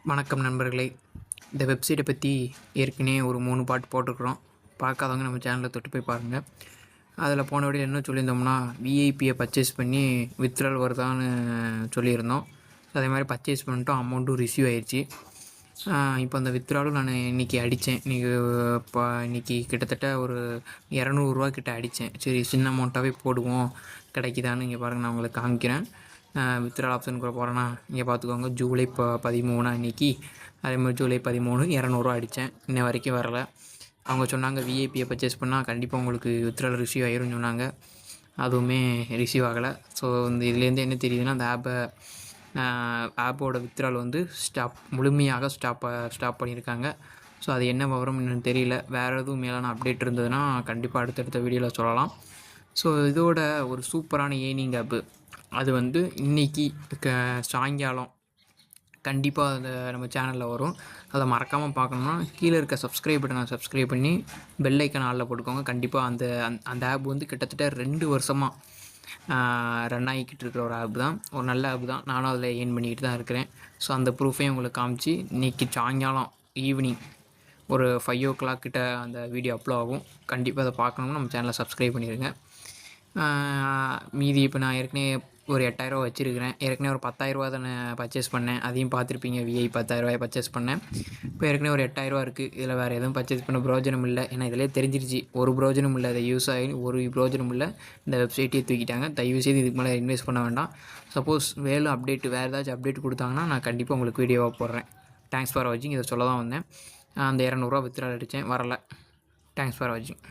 வணக்கம் நண்பர்களே. இந்த வெப்சைட்டை பற்றி ஏற்கனவே ஒரு 3 பாட்டு போட்டிருக்கிறோம். பார்க்காதவங்க நம்ம சேனலை தொட்டு போய் பாருங்கள். அதில் போன வீடியோ என்ன சொல்லியிருந்தோம்னா, விஐபியை பர்ச்சேஸ் பண்ணி வித்ட்ரால் வருதான்னு சொல்லியிருந்தோம். அதே மாதிரி பர்ச்சேஸ் பண்ணிட்டோம், அமௌண்ட்டும் ரிசீவ் ஆயிடுச்சு. இப்போ அந்த வித்ட்ராலும் நான் இன்றைக்கி அடித்தேன். இன்றைக்கி கிட்டத்தட்ட ஒரு 200 ரூபா கிட்ட அடித்தேன். சரி, சின்ன அமௌண்ட்டாகவே போடுவோம், கிடைக்குதான்னு இங்கே பாருங்கள், நான் உங்களுக்கு காமிக்கிறேன். வித்ட்ரால் ஆப்ஷனுக்குள்ளே போகிறேன்னா இங்கே பார்த்துக்கோங்க. ஜூலை 13 அன்றைக்கி, அதே மாதிரி ஜூலை 13 200 அடித்தேன். இன்ன வரைக்கும் வரலை. அவங்க சொன்னாங்க விஐபியை பர்ச்சேஸ் பண்ணால் கண்டிப்பாக உங்களுக்கு வித்ட்ரால் ரிசீவ் ஆயிரும்னு சொன்னாங்க. அதுவுமே ரிசீவ் ஆகலை. ஸோ இந்த இதுலேருந்து என்ன தெரியுதுன்னா, அந்த ஆப்போட வித்ட்ரால் வந்து முழுமையாக ஸ்டாப் பண்ணியிருக்காங்க. ஸோ அது என்ன விவரம் என்னன்னு தெரியல. வேறு எதுவும் மேலான அப்டேட் இருந்ததுன்னா கண்டிப்பாக அடுத்தடுத்த வீடியோவில் சொல்லலாம். ஸோ இதோட ஒரு சூப்பரான ஏர்னிங் ஆப்பு அது வந்து இன்றைக்கி சாயங்காலம் கண்டிப்பாக அந்த நம்ம சேனலில் வரும். அதை மறக்காமல் பார்க்கணுன்னா கீழே இருக்க சப்ஸ்கிரைப் பட்டனை சப்ஸ்கிரைப் பண்ணி பெல் ஐக்கான் ஆளில் போட்டுக்கோங்க. கண்டிப்பாக அந்த ஆப் வந்து கிட்டத்தட்ட 2 வருஷமாக ரன் ஆகிக்கிட்டு இருக்கிற ஒரு ஆப் தான். ஒரு நல்ல ஆப் தான். நானும் அதில் ஏர்ன் பண்ணிக்கிட்டு தான் இருக்கிறேன். ஸோ அந்த ப்ரூஃபையும் உங்களுக்கு காமிச்சு இன்றைக்கி சாயங்காலம் ஈவினிங் ஒரு 5 o'clock கிட்ட அந்த வீடியோ அப்லோட் ஆகும். கண்டிப்பாக அதை பார்க்கணும்னா நம்ம சேனலை சப்ஸ்கிரைப் பண்ணிடுங்க. மீதி இப்போ நான் ஏற்கனவே ஒரு 8000 வச்சுருக்கிறேன். ஏற்கனவே ஒரு 10,000 தானே பர்ச்சேஸ் பண்ணேன். அதையும் பார்த்துருப்பீங்க. விஐ 10,000 பர்ச்சேஸ் பண்ணேன். இப்போ ஏற்கனவே ஒரு 8000 இருக்குது. இதில் வேறு எதுவும் பர்ச்சேஸ் பண்ண பிரோஜனம் இல்லை. ஏன்னா இதிலே தெரிஞ்சிருச்சு, ஒரு பிரோஜனம் இல்லை. அதை யூஸ் ஆகி ஒரு பிரோஜனம் இல்லை. இந்த வெப்சைட்டையே தூக்கிட்டாங்க. தயவுசெய்து இதுக்கு மேலே இன்வெஸ்ட் பண்ண வேண்டாம். சப்போஸ் வேறு ஏதாச்சும் அப்டேட் கொடுத்தாங்கன்னா நான் கண்டிப்பாக உங்களுக்கு வீடியோவாக போடுறேன். தேங்க்ஸ் ஃபார் வாட்சிங். இதை சொல்ல தான் வந்தேன். அந்த 200 ரூபா வித்ட்ரால் அடித்தேன், வரலை. தேங்க்ஸ் ஃபார் வாட்சிங்.